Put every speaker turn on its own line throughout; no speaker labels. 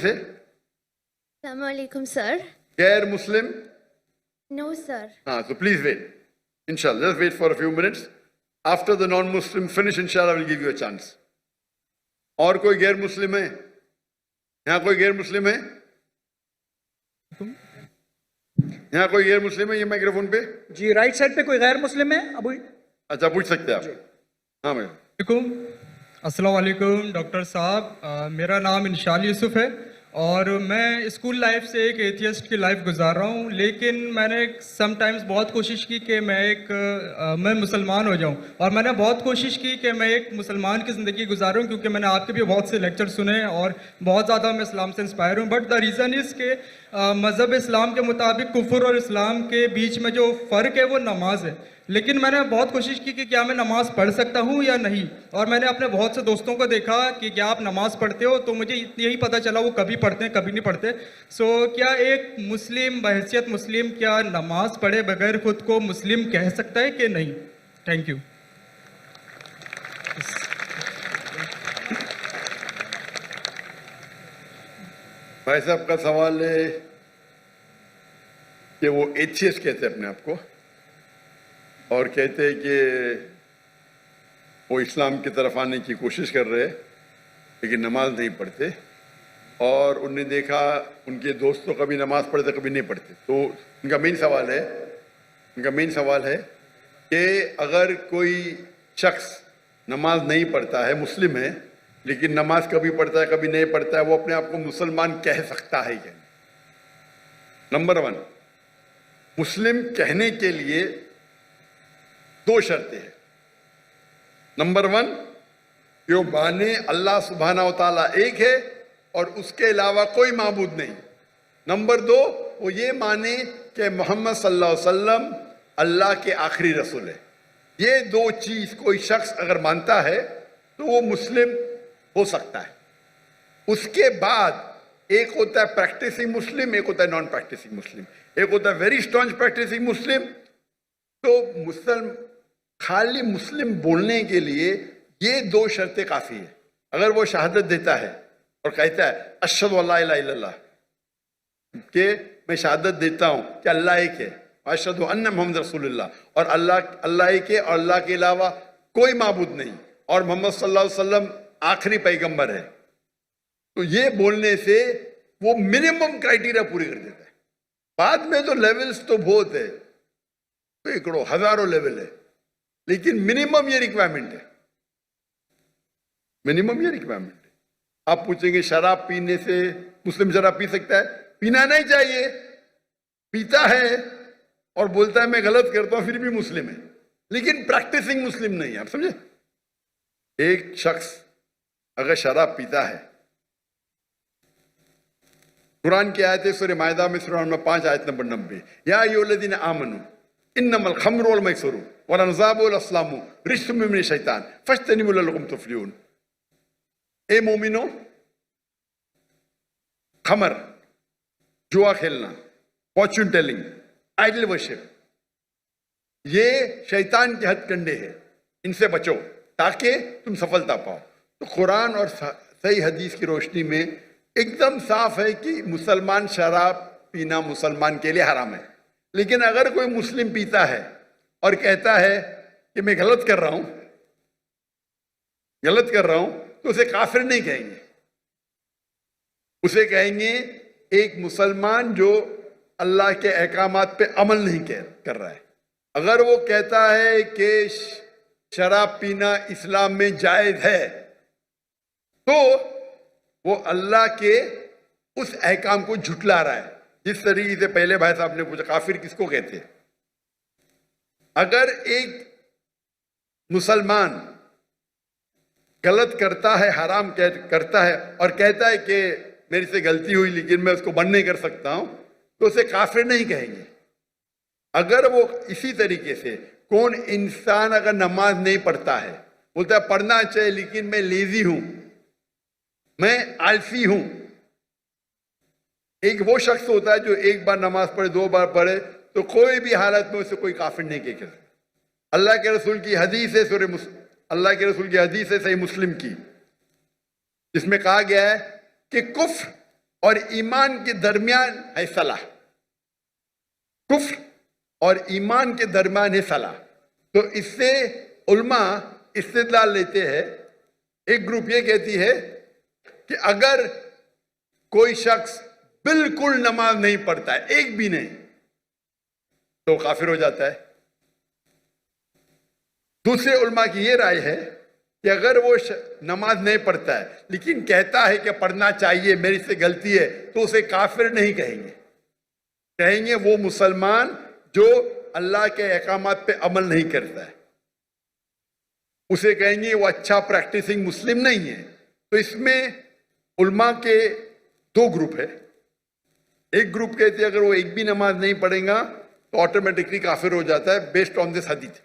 से?
Assalamualaikum, sir.
गैर मुस्लिम?
No, sir.
So please wait. Inshallah, just wait for a few minutes. After the non-Muslim finish, inshallah, I will give you a chance. और कोई गैर मुस्लिम है? यहाँ कोई गैर मुस्लिम है? यहाँ कोई गैर मुस्लिम है ये माइक्रोफोन पे?
जी, राइट साइड पे कोई गैर मुस्लिम है अबू?
अच्छा, पूछ सकते हैं आप। हाँ मैम।
अस्सलाम वालेकुम डॉक्टर साहब, मेरा नाम इंशाल यूसुफ है और मैं स्कूल लाइफ से एक एथियस्ट की लाइफ गुजार रहा हूँ, लेकिन मैंने समटाइम्स बहुत कोशिश की कि मैं मुसलमान हो जाऊँ और मैंने बहुत कोशिश की कि मैं एक मुसलमान की ज़िंदगी गुजारूँ, क्योंकि मैंने आपके भी बहुत से लेक्चर सुने और बहुत ज़्यादा मैं इस्लाम से इंस्पायर हूँ। बट द रीज़न इज़ के मज़हब इस्लाम के मुताबिक कुफ्र और इस्लाम के बीच में जो फ़र्क है वो नमाज है, लेकिन मैंने बहुत कोशिश की कि क्या मैं नमाज़ पढ़ सकता हूँ या नहीं, और मैंने अपने बहुत से दोस्तों को देखा कि क्या आप नमाज़ पढ़ते हो, तो मुझे यही पता चला वो कभी पढ़ते हैं कभी नहीं पढ़ते। सो क्या एक मुस्लिम बहैसियत मुस्लिम क्या नमाज़ पढ़े बगैर खुद को मुस्लिम कह सकता है कि नहीं? Thank you.
भाई साहब का सवाल है कि वो एथियस्ट कहते हैं अपने आप को और कहते हैं कि वो इस्लाम की तरफ आने की कोशिश कर रहे हैं लेकिन नमाज नहीं पढ़ते, और उनने देखा उनके दोस्तों कभी नमाज पढ़ते कभी नहीं पढ़ते। तो उनका मेन सवाल है कि अगर कोई शख्स नमाज नहीं पढ़ता है, मुस्लिम है, लेकिन नमाज कभी पढ़ता है कभी नहीं पढ़ता है, वो अपने आप को मुसलमान कह सकता है क्या? नंबर 1, मुस्लिम कहने के लिए 2 शर्तें हैं। नंबर 1, जो माने अल्लाह सुब्हानहू व तआला एक है और उसके अलावा कोई माबूद नहीं। नंबर 2, वो ये माने कि मोहम्मद सल्लल्लाहु अलैहि वसल्लम अल्लाह के आखिरी रसूल है। ये 2 चीज कोई शख्स अगर मानता है तो वो मुस्लिम हो सकता है। उसके बाद एक होता है प्रैक्टिसिंग मुस्लिम, एक होता है नॉन प्रैक्टिसिंग मुस्लिम। एक होता है वेरी स्ट्रॉन्ग प्रैक्टिसिंग मुस्लिम। तो खाली मुस्लिम बोलने के लिए ये 2 शर्तें काफी है। अगर वो शहादत देता है और कहता है अशहदु अल्ला इलाहा इल्लल्लाह, कि मैं शहादत देता हूं कि अल्लाह एक है, अशहदु अन्ना मुहम्मद रसूलुल्लाह, और अल्लाह एक है और अल्लाह के अलावा कोई माबूद नहीं, और मोहम्मद सल्लल्लाहु अलैहि वसल्लम आखिरी पैगंबर है, तो ये बोलने से वो मिनिमम क्राइटेरिया पूरी कर देता है। बाद में तो लेवल्स तो बहुत है, तो एकड़ो हजारों लेवल है, लेकिन मिनिमम ये रिक्वायरमेंट है। आप पूछेंगे शराब पीने से मुस्लिम शराब पी सकता है? पीना नहीं चाहिए। पीता है और बोलता है मैं गलत करता हूं, फिर भी मुस्लिम है, लेकिन प्रैक्टिसिंग मुस्लिम नहीं है। आप समझे? एक शख्स अगर शराब पीता है, कुरान की आयत है सूरह मायदा में सूरह नंबर 5 आयत नंबर 90, या अय्युहल्लज़ीना आमनू इन्नमल खम्रु वल मैसरू वल अंसाबु वल अस्लामु रिज्सुम मिन शैतान फज्तनिबू लअल्लकुम तुफ्लिहून। ए मोमिनो, खमर, जुआ खेलना, फॉर्च्यून टेलिंग, आइडल वर्शिप, ये शैतान के हथकंडे हैं, इनसे बचो ताकि तुम सफलता पाओ। तो कुरान और सही हदीस की रोशनी में एकदम साफ है कि मुसलमान शराब पीना मुसलमान के लिए हराम है। लेकिन अगर कोई मुस्लिम पीता है और कहता है कि मैं गलत कर रहा हूं, तो उसे काफिर नहीं कहेंगे, उसे कहेंगे एक मुसलमान जो अल्लाह के अहकामात पे अमल नहीं कर रहा है। अगर वो कहता है कि शराब पीना इस्लाम में जायज है, तो वो अल्लाह के उस अहकाम को झुटला रहा है। जिस तरीके से पहले भाई साहब ने पूछा काफिर किसको कहते हैं? अगर एक मुसलमान गलत करता है, हराम करता है और कहता है कि मेरे से गलती हुई लेकिन मैं उसको बंद नहीं कर सकता हूं, तो उसे काफिर नहीं कहेंगे। अगर वो इसी तरीके से कौन इंसान अगर नमाज नहीं पढ़ता है, बोलता है पढ़ना चाहिए लेकिन मैं लेजी हूं, मैं आलसी हूं। एक वो शख्स होता है जो एक बार नमाज पढ़े, 2 बार पढ़े, तो कोई भी हालत में उसे कोई काफिर नहीं कह सकता। अल्लाह के रसूल की हदीस है अल्लाह के रसूल की हदीस है सही मुस्लिम की, जिसमें कहा गया है कि कुफ्र और ईमान के दरमियान है सलाह, कुफ्र और ईमान के दरमियान है सलाह। तो इससे उल्मा इस्तिदलाल लेते हैं। एक ग्रुप ये कहती है कि अगर कोई शख्स बिल्कुल नमाज नहीं पढ़ता है, एक भी नहीं, तो काफिर हो जाता है। दूसरे उल्मा की ये राय है कि अगर वो नमाज नहीं पढ़ता है लेकिन कहता है कि पढ़ना चाहिए, मेरी से गलती है, तो उसे काफिर नहीं कहेंगे, कहेंगे वो मुसलमान जो अल्लाह के अहकामात पे अमल नहीं करता है, उसे कहेंगे वो अच्छा प्रैक्टिसिंग मुस्लिम नहीं है। तो इसमें उल्मा के दो ग्रुप है। एक ग्रुप कहते हैं अगर वो एक भी नमाज नहीं पढ़ेगा तो ऑटोमेटिकली काफिर हो जाता है बेस्ड ऑन दिस हदीस।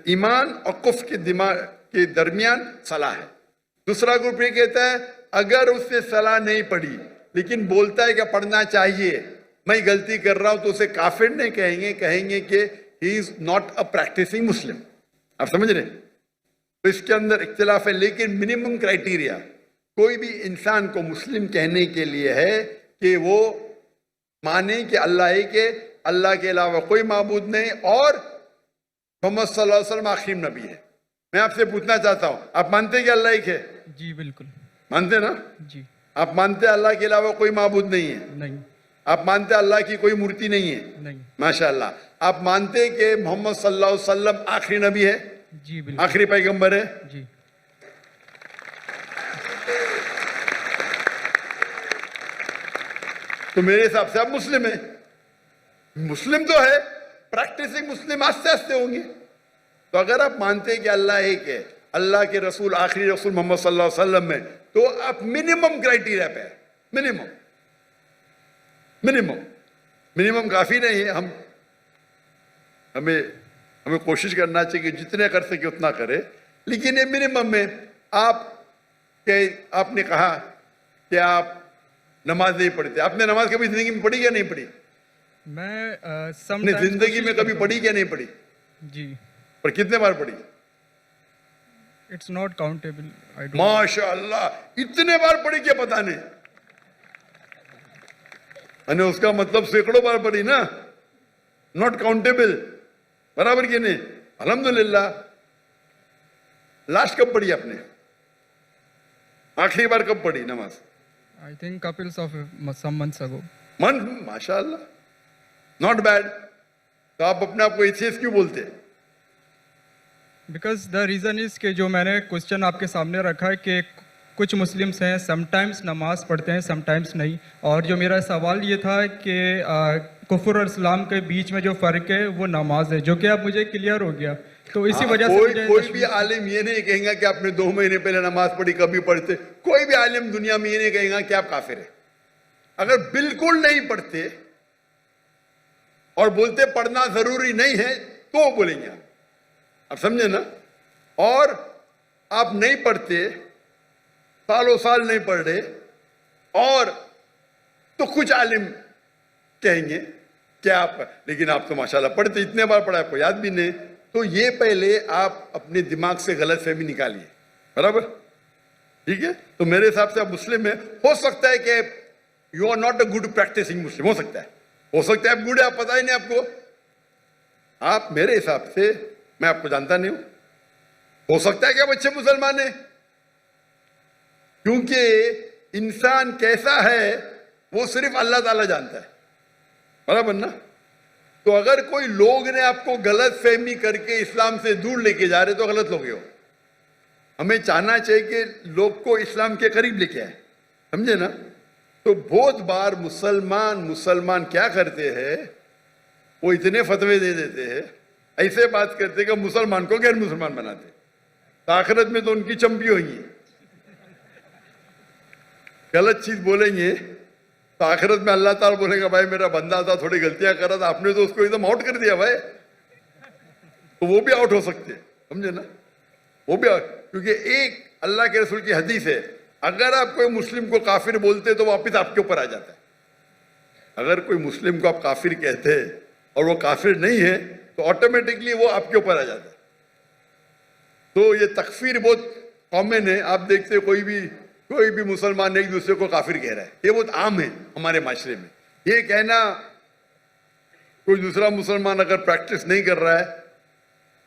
ईमान और कुफ्र के दिमाग के दरमियान सलाह है। दूसरा ग्रुप ये कहता है अगर उससे सलाह नहीं पढ़ी लेकिन बोलता है कि पढ़ना चाहिए, मैं गलती कर रहा हूं, तो उसे काफिर नहीं कहेंगे, कहेंगे कि he is not a practising Muslim. आप समझ रहे? तो इसके अंदर इख्तिलाफ है, लेकिन मिनिमम क्राइटेरिया कोई भी इंसान को मुस्लिम कहने के लिए है कि वो माने कि अल्लाह एक है, अल्लाह के अलावा कोई माबूद नहीं और मोहम्मद सल्लल्लाहु अलैहि वसल्लम आखिरी नबी है। मैं आपसे पूछना चाहता हूं, आप मानते हैं कि अल्लाह एक है?
जी बिल्कुल
मानते ना?
जी।
आप मानते हैं अल्लाह के अलावा कोई माबूद नहीं है?
नहीं।
आप मानते हैं अल्लाह की कोई मूर्ति नहीं है?
नहीं।
माशाअल्लाह। आप मानते हैं कि मोहम्मद सल्लल्लाहु अलैहि वसल्लम आखिरी नबी है?
जी बिल्कुल।
आखिरी पैगंबर है?
जी।
तो मेरे हिसाब से आप मुस्लिम है। मुस्लिम तो है, प्रैक्टिसिंग मुस्लिम आस्ते आस्ते होंगे। तो अगर आप मानते हैं कि अल्लाह एक है, अल्लाह के रसूल आखिरी रसूल मोहम्मद सल्लल्लाहु अलैहि वसल्लम में, तो आप मिनिमम क्राइटेरिया पे है। मिनिमम मिनिमम मिनिमम काफी नहीं है। हमें कोशिश करना चाहिए कि जितने कर सके उतना करे, लेकिन ये मिनिमम में आपने कहा कि आप नमाज नहीं पढ़ते। आपने नमाज कभी जिंदगी में पढ़ी या नहीं पढ़ी?
मैं
अपनी जिंदगी में कभी पढ़ी क्या नहीं पढ़ी?
जी।
पर कितने बार पढ़ी?
It's not countable. I don't.
माशाअल्लाह, इतने बार पढ़ी क्या पता नहीं। अने उसका मतलब सैकड़ों बार पढ़ी ना, नॉट काउंटेबल, बराबर कि नहीं? अल्हम्दुलिल्लाह। लास्ट कब पढ़ी आपने? आखिरी बार कब पढ़ी नमाज?
I think couples of some months ago.
माशाअल्लाह, नॉट बैड। तो आप अपने आप को एथियस्ट क्यों बोलते हैं?
बिकॉज द रीज़न इज़ कि जो मैंने क्वेश्चन आपके सामने रखा है कि कुछ मुस्लिम्स हैं समटाइम्स नमाज पढ़ते हैं समटाइम्स नहीं, और जो मेरा सवाल ये था कि कुफ्र और इस्लाम के बीच में जो फ़र्क है वो नमाज है, जो कि अब मुझे क्लियर हो गया। तो इसी वजह से
कोई भी आलिम ये नहीं कहेगा कि आपने 2 महीने पहले नमाज पढ़ी, कभी पढ़ते। कोई भी आलिम दुनिया में ये नहीं कहेगा कि आप काफिर है। अगर बिल्कुल नहीं पढ़ते और बोलते पढ़ना जरूरी नहीं है तो बोलेंगे आप समझे ना? और आप नहीं पढ़ते, सालों साल नहीं पढ़ रहे, और तो कुछ आलिम कहेंगे कि आप, लेकिन आप तो माशाल्लाह पढ़ते, इतने बार पढ़ा, आपको याद भी नहीं। तो ये पहले आप अपने दिमाग से गलतफहमी निकालिए, बराबर? ठीक है? तो मेरे हिसाब से आप मुस्लिम है। हो सकता है कि you are not a good practising Muslim, हो सकता है आप गुड है, आप पता ही नहीं आपको। आप मेरे हिसाब से, मैं आपको जानता नहीं हूं, हो सकता है कि आप अच्छे मुसलमान हैं, क्योंकि इंसान कैसा है वो सिर्फ अल्लाह ताला जानता है, बराबर ना? तो अगर कोई लोग ने आपको गलत फहमी करके इस्लाम से दूर लेके जा रहे तो गलत लोग हो। हमें चाहना चाहिए कि लोग को इस्लाम के करीब लेके आए, समझे ना? तो बहुत बार मुसलमान क्या करते हैं, वो इतने फतवे दे देते हैं, ऐसे बात करते कि मुसलमान को गैर मुसलमान बनाते, तो आखिरत में तो उनकी चंपी होगी। गलत चीज बोलेंगे तो आखिरत में अल्लाह ताला बोलेगा भाई मेरा बंदा था, थोड़ी गलतियां कर रहा था, आपने तो उसको एकदम आउट कर दिया भाई। तो वो भी आउट हो सकते हैं, समझे ना? वो भी क्योंकि एक अल्लाह के रसूल की हदीस है, अगर आप कोई मुस्लिम को काफिर बोलते तो वापिस आपके ऊपर आ जाता है। अगर कोई मुस्लिम को आप काफिर कहते हैं और वो काफिर नहीं है तो ऑटोमेटिकली वो आपके ऊपर आ जाता है। तो ये तकफीर बहुत कॉमन है। आप देखते कोई भी कोई भी मुसलमान एक दूसरे को काफिर कह रहा है, ये बहुत आम है हमारे माशरे में। ये कहना कोई दूसरा मुसलमान अगर प्रैक्टिस नहीं कर रहा है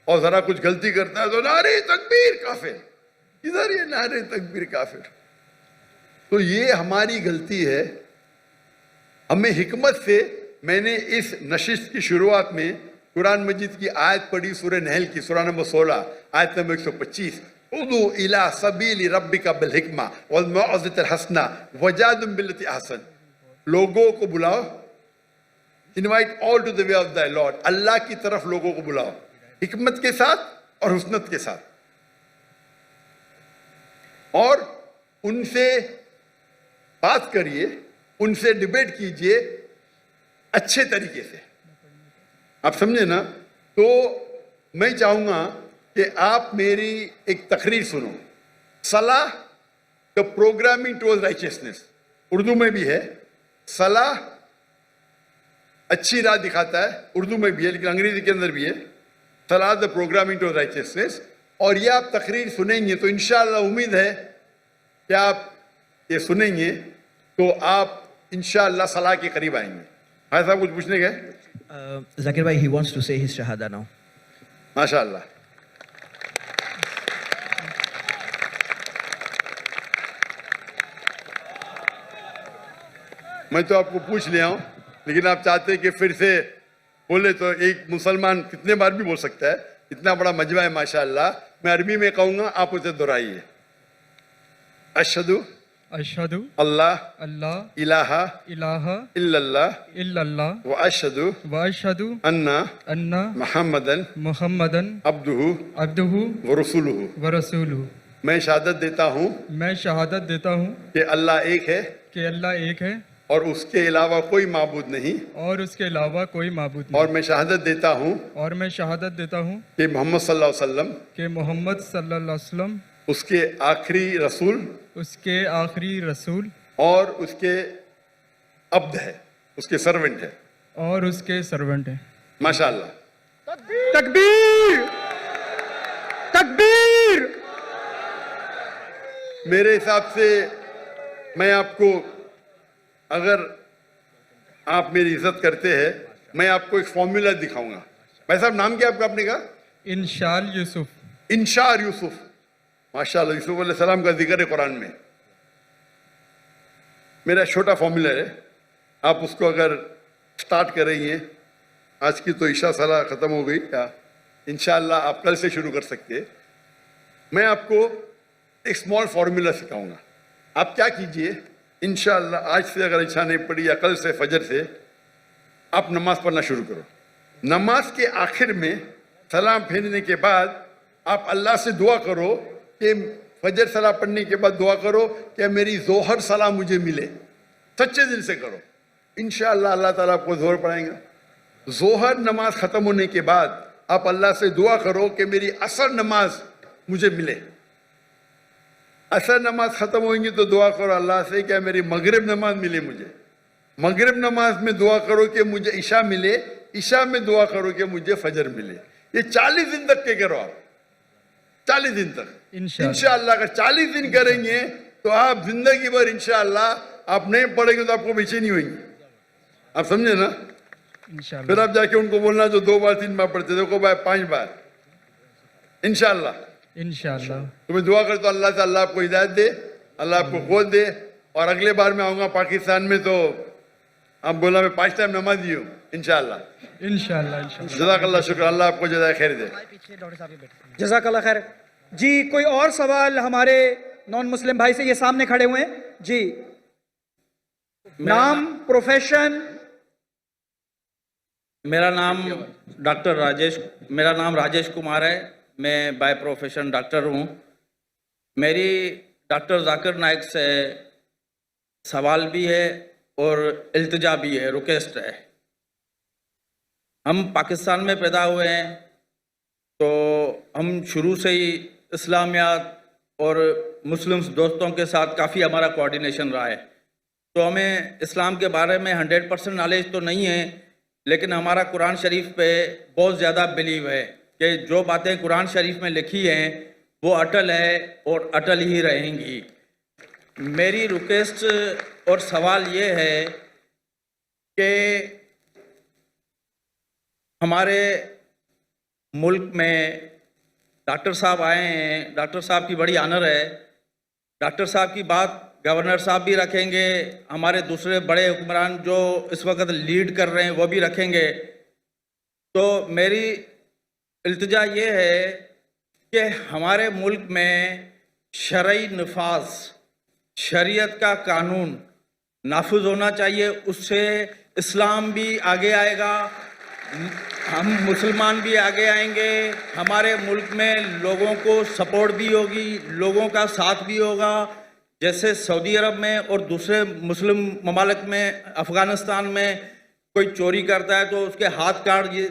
और जरा कुछ गलती करता है तो नारे तकबीर काफिर, इधर ये नारे तकबीर काफिर। तो ये हमारी गलती है। हमें हिकमत से मैंने इस नशिस्त की शुरुआत में कुरान मजीद की आयत पढ़ी, सूरह नहल की सूरह नंबर 16 आयत नंबर 125, उदू इला सबील रब्बिका बिल हिकमा वल मौइज़तिल हसना वजादिल बिल्लती अहसन। लोगों को बुलाओ, invite all to the way of the Lord, Allah की तरफ लोगों को बुलाओ हिकमत के साथ और हुस्नत के साथ, और उनसे बात करिए, उनसे डिबेट कीजिए अच्छे तरीके से। आप समझे ना? तो मैं चाहूंगा कि आप मेरी एक तकरीर सुनो, सलाह the programming towards righteousness, Urdu में भी है। सलाह अच्छी राह दिखाता है, उर्दू में भी है लेकिन अंग्रेजी के अंदर भी है, सलाह द प्रोग्रामिंग टुवर्ड्स राइचियसनेस। और ये आप तकरीर सुनेंगे तो इंशाअल्लाह उम्मीद है कि आप ये सुनेंगे तो आप इंशाअल्लाह सलाह के करीब आएंगे। हाँ साहब, कुछ पूछने गए?
Zakir bhai, he wants to say his shahada now.
माशाअल्लाह। मैं तो आपको पूछ लिया हूं, लेकिन आप चाहते हैं कि फिर से बोले तो एक मुसलमान कितने बार भी बोल सकता है, इतना बड़ा मजमा है माशाअल्लाह। मैं अरबी में कहूंगा, आप उसे दोहराइए। अशहदु
अशहदु
अल्लाह
अल्लाह
इलाहा
इलाहा
इल्लल्लाह
इल्लल्लाह
व अशहदु
व अशहदु
अन्ना
अन्ना
मुहम्मदन
मुहम्मदन
अब्दुहु
अब्दुहु
व रसूलुहु।
व रसूलुहु।
मैं शहादत देता हूँ
मैं शहादत देता हूँ
कि अल्लाह एक है
कि अल्लाह एक है
और उसके अलावा कोई माबूद नहीं,
और उसके अलावा कोई माबूद नहीं।
और मैं शहादत देता हूँ
और मैं शहादत देता हूँ
कि मोहम्मद सल्लल्लाहु अलैहि वसल्लम
कि मोहम्मद सल्लल्लाहु अलैहि वसल्लम
उसके आखिरी रसूल
उसके आखिरी रसूल
और उसके अब्द है, उसके सर्वेंट है।
और उसके सर्वेंट हैं।
माशाअल्लाह।
तकबीर तकबीर।
मेरे हिसाब से मैं आपको, अगर आप मेरी इज्जत करते हैं, मैं आपको एक फॉर्मूला दिखाऊंगा। भाई साहब, नाम क्या आपका? आपने कहा
इंशाल यूसुफ।
इंशार यूसुफ। माशाअल्लाह, यूसुफ अलैहिस्सलाम का जिक्र है कुरान में। मेरा छोटा फॉर्मूला है, आप उसको अगर स्टार्ट करेंगे, आज की तो ईशा सलाह खत्म हो गई, क्या इंशाअल्लाह आप कल से शुरू कर सकते हैं। मैं आपको एक स्मॉल फॉर्मूला सिखाऊंगा। आप क्या कीजिए, इंशाअल्लाह आज से अगर इच्छा नहीं पड़ी या कल से फजर से आप नमाज पढ़ना शुरू करो। नमाज के आखिर में सलाम फेरने के बाद आप अल्लाह से दुआ करो कि फजर सलाह पढ़ने के बाद दुआ करो कि मेरी जोहर सलाह मुझे मिले। सच्चे दिल से करो, इंशाअल्लाह अल्लाह ताला आपको जोहर पढ़ाएगा। जोहर नमाज खत्म होने के बाद आप अल्लाह से दुआ करो कि मेरी असर नमाज मुझे मिले। असर नमाज खत्म होगी तो दुआ करो अल्लाह से क्या मेरी मगरिब नमाज मिले मुझे। मगरिब नमाज में दुआ करो कि मुझे ईशा मिले। ईशा में दुआ करो कि मुझे फजर मिले। ये 40 दिन तक के करो आप, 40 दिन तक इंशाअल्लाह। अगर 40 दिन करेंगे तो आप जिंदगी भर इंशाअल्लाह, आप नहीं पढ़ेंगे तो आपको बेचैनी होगी। आप समझे ना?
इंशाल्लाह।
फिर आप जाके उनको बोलना जो 2 बार 3 बार पढ़ते देखो भाई 5 बार इंशाअल्लाह।
इंशाल्लाह।
तो मैं दुआ करता हूँ अल्लाह से अल्लाह आपको हिदायत दे, अल्लाह आपको खोज दे। और अगले बार मैं आऊँगा पाकिस्तान में तो आप बोला मैं 5 टाइम नमाज दी हूँ इंशाअल्लाह।
इंशाल्लाह। इंशाल्लाह।
जज़ाकल्लाह, शुक्र, अल्लाह आपको जज़ाए खैर दे।
जज़ाकल्लाह खैर। जी, कोई और सवाल हमारे नॉन मुस्लिम भाई से? ये सामने खड़े हुए हैं जी। नाम, प्रोफेशन?
मेरा नाम राजेश कुमार है। मैं बाय प्रोफेशन डॉक्टर हूँ। मेरी डॉक्टर जाकिर नाइक से सवाल भी है और इल्तिजा भी है, रिक्वेस्ट है। हम पाकिस्तान में पैदा हुए हैं तो हम शुरू से ही इस्लामियात और मुस्लिम दोस्तों के साथ काफ़ी हमारा कोऑर्डिनेशन रहा है। तो हमें इस्लाम के बारे में 100% नॉलेज तो नहीं है, लेकिन हमारा कुरान शरीफ पे बहुत ज़्यादा बिलीव है कि जो बातें कुरान शरीफ में लिखी हैं वो अटल है और अटल ही रहेंगी। मेरी रिक्वेस्ट और सवाल ये है कि हमारे मुल्क में डॉक्टर साहब आए हैं, डॉक्टर साहब की बड़ी ऑनर है। डॉक्टर साहब की बात गवर्नर साहब भी रखेंगे, हमारे दूसरे बड़े हुक्मरान जो इस वक्त लीड कर रहे हैं वो भी रखेंगे। तो मेरी इल्तिजा ये है कि हमारे मुल्क में शरई नफाज, शरीयत का कानून नाफिज होना चाहिए। उससे इस्लाम भी आगे आएगा, हम मुसलमान भी आगे आएंगे, हमारे मुल्क में लोगों को सपोर्ट भी होगी, लोगों का साथ भी होगा। जैसे सऊदी अरब में और दूसरे मुस्लिम ममालिक में, अफ़गानिस्तान में कोई चोरी करता है तो उसके हाथ काट